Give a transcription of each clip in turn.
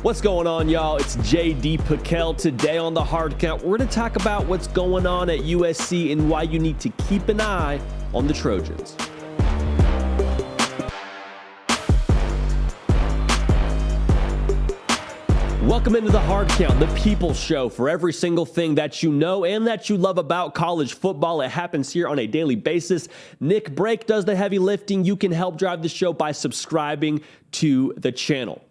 What's going on, y'all? It's JD Piquel. Today on the Hard Count, we're going to talk about what's going on at USC and why you need to keep an eye on the Trojans. Welcome into the Hard Count, the people's show for every single thing that you know and that you love about college football. It happens here on a daily basis. Nick Brake does the heavy lifting. You can help drive the show by subscribing to the channel.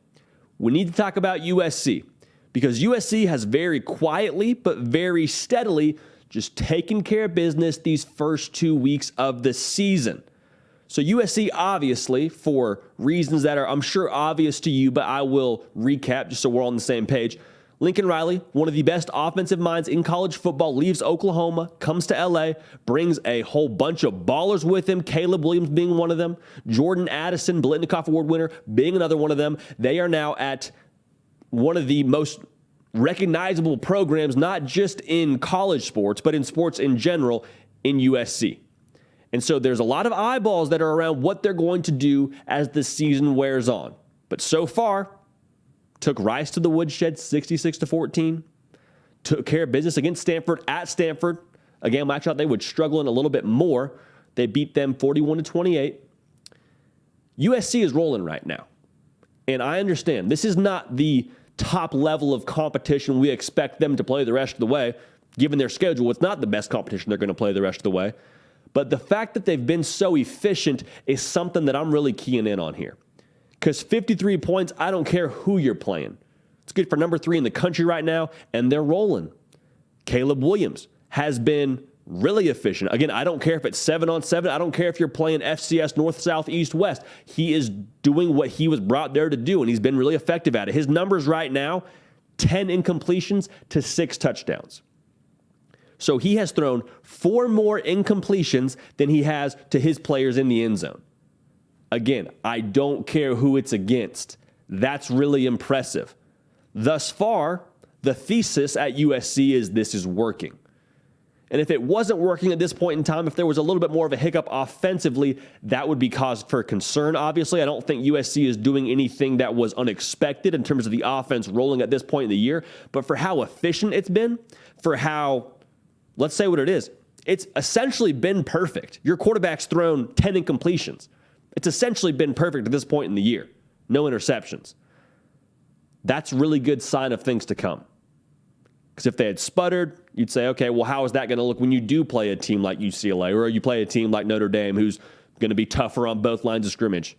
We need to talk about USC because USC has very quietly but very steadily just taken care of business these first 2 weeks of the season. So USC, obviously, for reasons that are, I'm sure, obvious to you, but I will recap just so we're all on the same page. Lincoln Riley, one of the best offensive minds in college football, leaves Oklahoma, comes to LA, brings a whole bunch of ballers with him, Caleb Williams being one of them, Jordan Addison, Blitnikoff Award winner, being another one of them. They are now at one of the most recognizable programs, not just in college sports, but in sports in general, in USC. And so there's a lot of eyeballs that are around what they're going to do as the season wears on. But so far, took Rice to the woodshed 66-14. Took care of business against Stanford at Stanford. A game I thought they would struggle in a little bit more. They beat them 41-28. USC is rolling right now. And I understand this is not the top level of competition we expect them to play the rest of the way. Given their schedule, it's not the best competition they're going to play the rest of the way. But the fact that they've been so efficient is something that I'm really keying in on here. Because 53 points, I don't care who you're playing. It's good for number 3 in the country right now, and they're rolling. Caleb Williams has been really efficient. Again, I don't care if it's 7-on-7. I don't care if you're playing FCS North, South, East, West. He is doing what he was brought there to do, and he's been really effective at it. His numbers right now, 10 incompletions to 6 touchdowns. So he has thrown 4 more incompletions than he has to his players in the end zone. Again, I don't care who it's against. That's really impressive. Thus far, the thesis at USC is this is working. And if it wasn't working at this point in time, if there was a little bit more of a hiccup offensively, that would be cause for concern, obviously. I don't think USC is doing anything that was unexpected in terms of the offense rolling at this point in the year. But for how efficient it's been, for how, let's say what it is, it's essentially been perfect. Your quarterback's thrown 10 incompletions. It's essentially been perfect at this point in the year. No interceptions. That's a really good sign of things to come. Because if they had sputtered, you'd say, okay, well, how is that going to look when you do play a team like UCLA or you play a team like Notre Dame who's going to be tougher on both lines of scrimmage?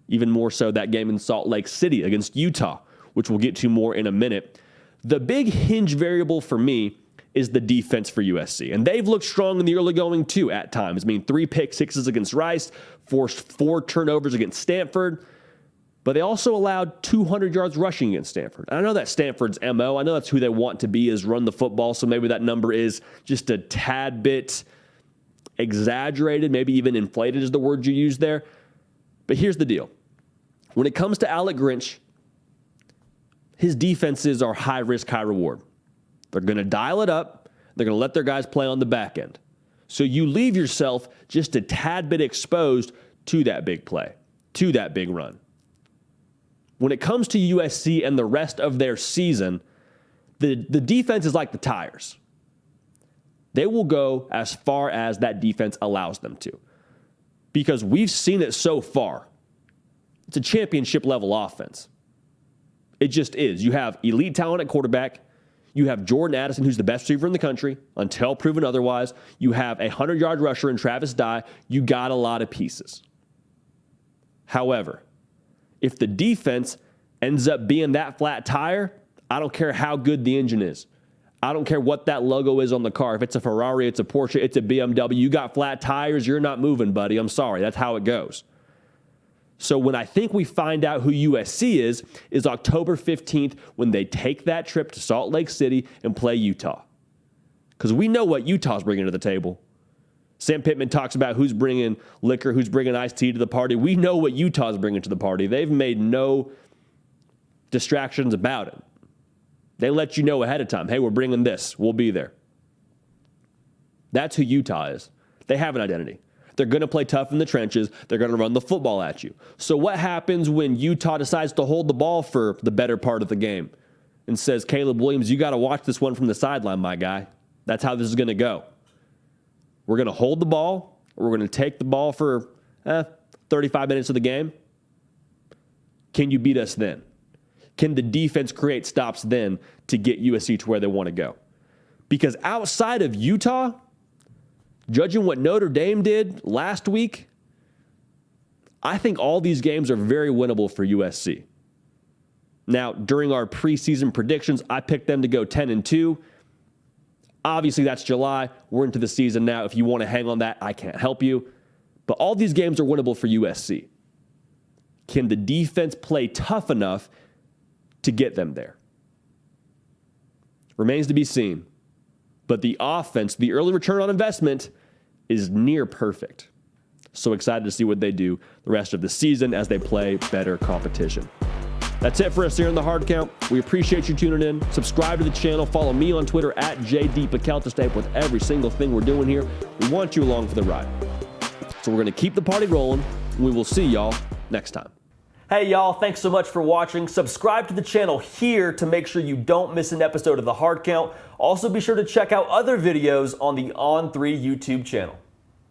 Even more so that game in Salt Lake City against Utah, which we'll get to more in a minute. The big hinge variable for me is the defense for USC. And they've looked strong in the early going, too, at times. I mean, 3 pick-sixes against Rice, forced 4 turnovers against Stanford, but they also allowed 200 yards rushing against Stanford. And I know that's Stanford's MO. I know that's who they want to be, is run the football, so maybe that number is just a tad bit exaggerated, maybe even inflated is the word you use there. But here's the deal. When it comes to Alec Grinch, his defenses are high risk, high reward. They're going to dial it up. They're going to let their guys play on the back end. So you leave yourself just a tad bit exposed to that big play, to that big run. When it comes to USC and the rest of their season, the defense is like the tires. They will go as far as that defense allows them to. Because we've seen it so far. It's a championship level offense. It just is. You have elite talent at quarterback. You have Jordan Addison, who's the best receiver in the country, until proven otherwise. You have a 100-yard rusher in Travis Dye. You got a lot of pieces. However, if the defense ends up being that flat tire, I don't care how good the engine is. I don't care what that logo is on the car. If it's a Ferrari, it's a Porsche, it's a BMW. You got flat tires, you're not moving, buddy. I'm sorry. That's how it goes. So when I think we find out who USC is October 15th when they take that trip to Salt Lake City and play Utah. Because we know what Utah's bringing to the table. Sam Pittman talks about who's bringing liquor, who's bringing iced tea to the party. We know what Utah's bringing to the party. They've made no distractions about it. They let you know ahead of time, hey, we're bringing this. We'll be there. That's who Utah is. They have an identity. They're going to play tough in the trenches. They're going to run the football at you. So what happens when Utah decides to hold the ball for the better part of the game and says, Caleb Williams, you got to watch this one from the sideline, my guy. That's how this is going to go. We're going to hold the ball. We're going to take the ball for 35 minutes of the game. Can you beat us then? Can the defense create stops then to get USC to where they want to go? Because outside of Utah, judging what Notre Dame did last week, I think all these games are very winnable for USC. Now, during our preseason predictions, I picked them to go 10-2. Obviously, that's July. We're into the season now. If you want to hang on that, I can't help you. But all these games are winnable for USC. Can the defense play tough enough to get them there? Remains to be seen. But the offense, the early return on investment, is near perfect. So excited to see what they do the rest of the season as they play better competition. That's it for us here in the Hard Count. We appreciate you tuning in. Subscribe to the channel. Follow me on Twitter at JDPakel to stay up with every single thing we're doing here. We want you along for the ride. So we're going to keep the party rolling. We will see y'all next time. Hey y'all, thanks so much for watching. Subscribe to the channel here to make sure you don't miss an episode of the Hard Count. Also be sure to check out other videos on the On3 YouTube channel.